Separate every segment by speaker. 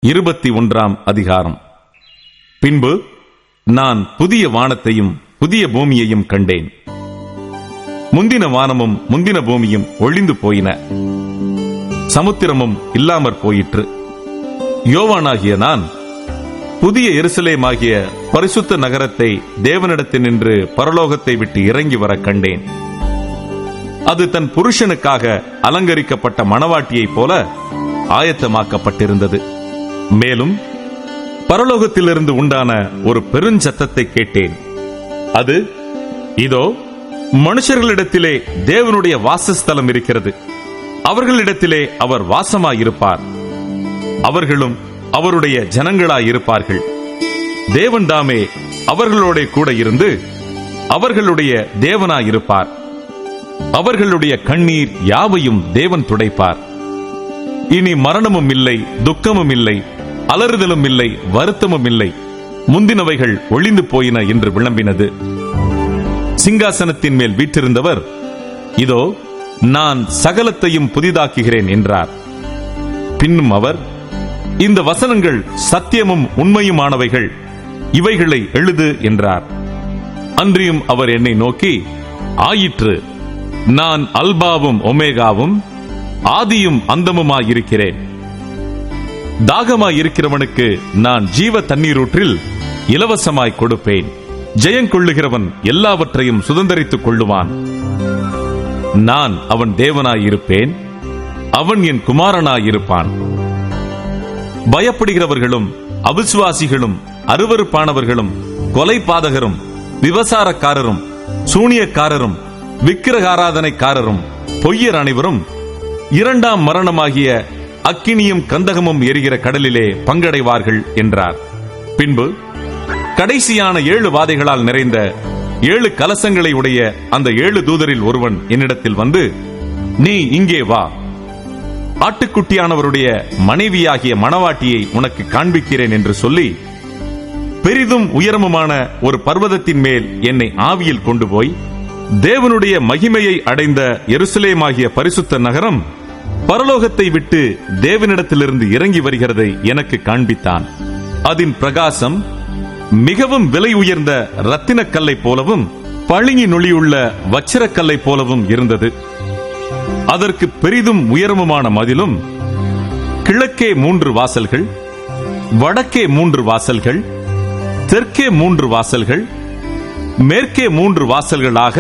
Speaker 1: 21 அதிகாரம். பின்பு நான் புதிய வானத்தையும் புதிய பூமியையும் கண்டேன். முந்தின வானமும் முந்தின பூமியும் ஒழிந்து போயின, சமுத்திரமும் இல்லாமற் போயிற்று. யோவானாகிய நான் புதிய எருசலேமாகிய பரிசுத்த நகரத்தை தேவனிடத்தினின்று பரலோகத்தை விட்டு இறங்கி வர கண்டேன். அது தன் புருஷனுக்காக அலங்கரிக்கப்பட்ட மணவாட்டியைப் போல ஆயத்தமாக்கப்பட்டிருந்தது. மேலும் பரலோகத்திலிருந்து உண்டான ஒரு பெருஞ்சத்தத்தை கேட்டேன். அது, இதோ மனுஷர்களிடத்திலே தேவனுடைய வாசஸ்தலம் இருக்கிறது, அவர்களிடத்திலே அவர் வாசமாயிருப்பார், அவர்களும் அவருடைய ஜனங்களாயிருப்பார்கள். தேவன் தாமே அவர்களோட கூட இருந்து அவர்களுடைய தேவனாயிருப்பார். அவர்களுடைய கண்ணீர் யாவையும் தேவன் துடைப்பார். இனி மரணமும் இல்லை, துக்கமும் இல்லை, அலறுதலும் இல்லை, வருத்தமும் இல்லை, முந்தினவைகள் ஒழிந்து போயின என்று விளம்பினது. சிங்காசனத்தின் மேல் வீற்றிருந்தவர், இதோ நான் சகலத்தையும் புதிதாக்குகிறேன் என்றார். பின்னும் அவர், இந்த வசனங்கள் சத்தியமும் உண்மையுமானவைகள், இவைகளை எழுது என்றார். அன்றியும் அவர் என்னை நோக்கி, ஆயிற்று, நான் அல்பாவும் ஒமேகாவும் ஆதியும் அந்தமுமாயிருக்கிறேன். தாகமாயிருக்கிறவனுக்கு நான் ஜீவ தண்ணீரூற்றில் இலவசமாய் கொடுப்பேன். ஜெயங்கொள்ளுகிறவன் எல்லாவற்றையும் சுதந்தரித்துக் கொள்ளுவான். நான் அவன் தேவனாயிருப்பேன், அவன் என் குமாரனாயிருப்பான். பயப்படுகிறவர்களும் அவிசுவாசிகளும் அருவருப்பானவர்களும் கொலைபாதகரும் விபசாரக்காரரும் சூனியக்காரரும் விக்கிரகாராதனைக்காரரும் பொய்யர் அனைவரும் இரண்டாம் மரணமாகிய அக்கினியும் கந்தகமும் எரிகிற கடலிலே பங்கடைவார்கள் என்றார். பின்பு கடைசியான 7 வாதைகளால் நிறைந்த 7 கலசங்களை உடைய அந்த 7 தூதரில் ஒருவன் என்னிடத்தில் வந்து, நீ இங்கே வா, ஆட்டுக்குட்டியானவருடைய மனைவியாகிய மணவாட்டியை உனக்கு காண்பிக்கிறேன் என்று சொல்லி, பெரிதும் உயரமுமான ஒரு பர்வதத்தின் மேல் என்னை ஆவியில் கொண்டு போய், தேவனுடைய மகிமையை அடைந்த எருசலேமாகிய பரிசுத்த நகரம் பரலோகத்தை விட்டு தேவனிடத்திலிருந்து இறங்கி வருகிறதை எனக்கு காண்பித்தான். அதன் பிரகாசம் மிகவும் விலை உயர்ந்த ரத்தினக்கல்லை போலவும் பளிங்கு நொழியுள்ள வச்சிரக்கல்லை போலவும் இருந்தது. அதற்கு பெரிதும் உயரமுமான மதிலும், கிழக்கே 3 வாசல்கள், வடக்கே 3 வாசல்கள், தெற்கே 3 வாசல்கள், மேற்கே 3 வாசல்களாக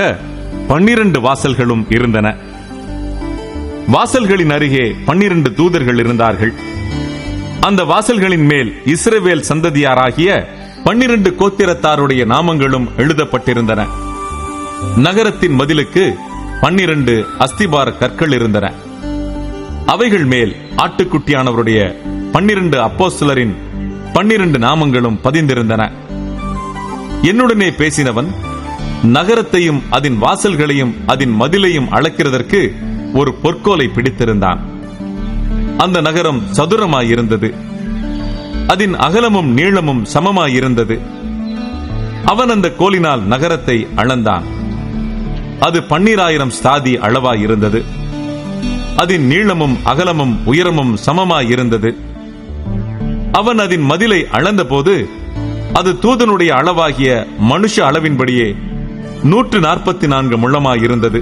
Speaker 1: 12 வாசல்களும் இருந்தன. வாசல்களின் அருகே 12 தூதர்கள் இருந்தார்கள். அந்த வாசல்களின் மேல் இஸ்ரவேல் சந்ததியாராகிய 12 கோத்திரத்தாருடைய நாமங்களும் எழுதப்பட்டிருந்தன. நகரத்தின் மதிலுக்கு 12 அஸ்திபார கற்கள் இருந்தன. அவைகள் மேல் ஆட்டுக்குட்டியானவருடைய 12 அப்போஸ்தலரின் 12 நாமங்களும் பதிந்திருந்தன. என்னுடனே பேசினவன் நகரத்தையும் அதன் வாசல்களையும் அதன் மதிலையும் அளக்கிறதற்கு ஒரு பொற்கோலை பிடித்திருந்தான். அந்த நகரம் சதுரமாயிருந்தது, அதன் அகலமும் நீளமும் சமமாயிருந்தது. அவன் அந்த கோலினால் நகரத்தை அளந்தான். அது 12,000 ஸ்தாதி அளவாயிருந்தது. அதன் நீளமும் அகலமும் உயரமும் சமமாயிருந்தது. அவன் அதன் மதிலை அளந்தபோது அது தூதனுடைய அளவாகிய மனுஷ அளவின்படியே 144 முழமாயிருந்தது.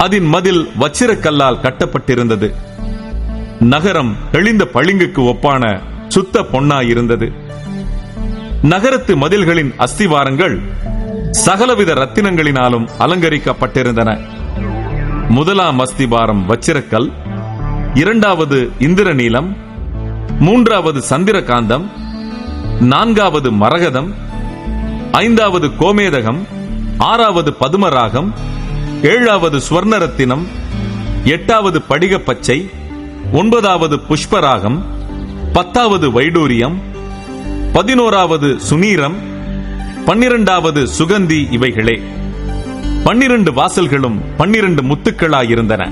Speaker 1: அதன் மதில் வச்சிரக்கல்லால் கட்டப்பட்டிருந்தது. நகரம் தெளிந்த பளிங்குக்கு ஒப்பான சுத்த பொன்னாயிருந்தது. நகரத்து மதில்களின் அஸ்திவாரங்கள் சகலவித ரத்தினங்களினாலும் அலங்கரிக்கப்பட்டிருந்தன. முதலாம் அஸ்திபாரம் வச்சிரக்கல், 2வது இந்திரநீலம், 3வது சந்திரகாந்தம், 4வது மரகதம், 5வது கோமேதகம், 6வது பதுமராகம், 7வது சுவர்ணரத்தினம், 8வது படிகப்பச்சை, 9வது புஷ்பராகம், 10வது வைடூரியம், 11வது சுனீரம், 12வது சுகந்தி. இவைகளே 12 வாசல்களும் 12 முத்துக்களாயிருந்தன.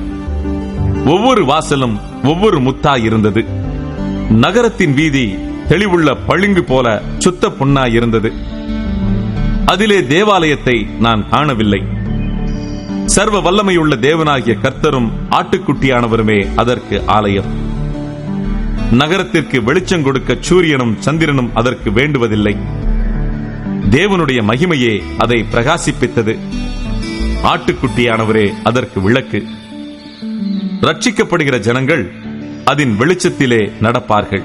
Speaker 1: ஒவ்வொரு வாசலும் ஒவ்வொரு முத்தாயிருந்தது. நகரத்தின் வீதி தெளிவுள்ள பளிங்கு போல சுத்த பொன்னாயிருந்தது. அதிலே தேவாலயத்தை நான் காணவில்லை. சர்வ வல்லமையுள்ள தேவனாகிய கர்த்தரும் ஆட்டுக்குட்டியானவருமே அதற்கு ஆலயம். நகரத்திற்கு வெளிச்சம் கொடுக்க சூரியனும் சந்திரனும் அதற்கு வேண்டுவதில்லை. தேவனுடைய மகிமையே அதை பிரகாசிப்பித்தது. ஆட்டுக்குட்டியானவரே அதற்கு விளக்கு. ரட்சிக்கப்படுகிற ஜனங்கள் அதன் வெளிச்சத்திலே நடப்பார்கள்.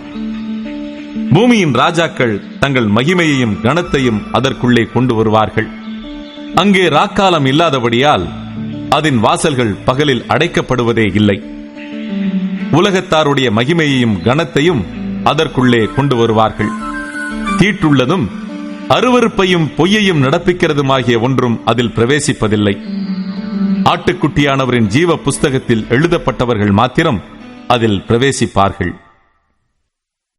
Speaker 1: பூமியின் ராஜாக்கள் தங்கள் மகிமையையும் கனத்தையும் அதற்குள்ளே கொண்டு வருவார்கள். அங்கே ராக்காலம் இல்லாதபடியால் அதன் வாசல்கள் பகலில் அடைக்கப்படுவதே இல்லை. உலகத்தாருடைய மகிமையையும் கனத்தையும் அதற்குள்ளே கொண்டு வருவார்கள். தீட்டுள்ளதும் அருவருப்பையும் பொய்யையும் நடப்பிக்கிறதுமாகிய ஒன்றும் அதில் பிரவேசிப்பதில்லை. ஆட்டுக்குட்டியானவரின் ஜீவ புஸ்தகத்தில் எழுதப்பட்டவர்கள் மாத்திரம் அதில் பிரவேசிப்பார்கள்.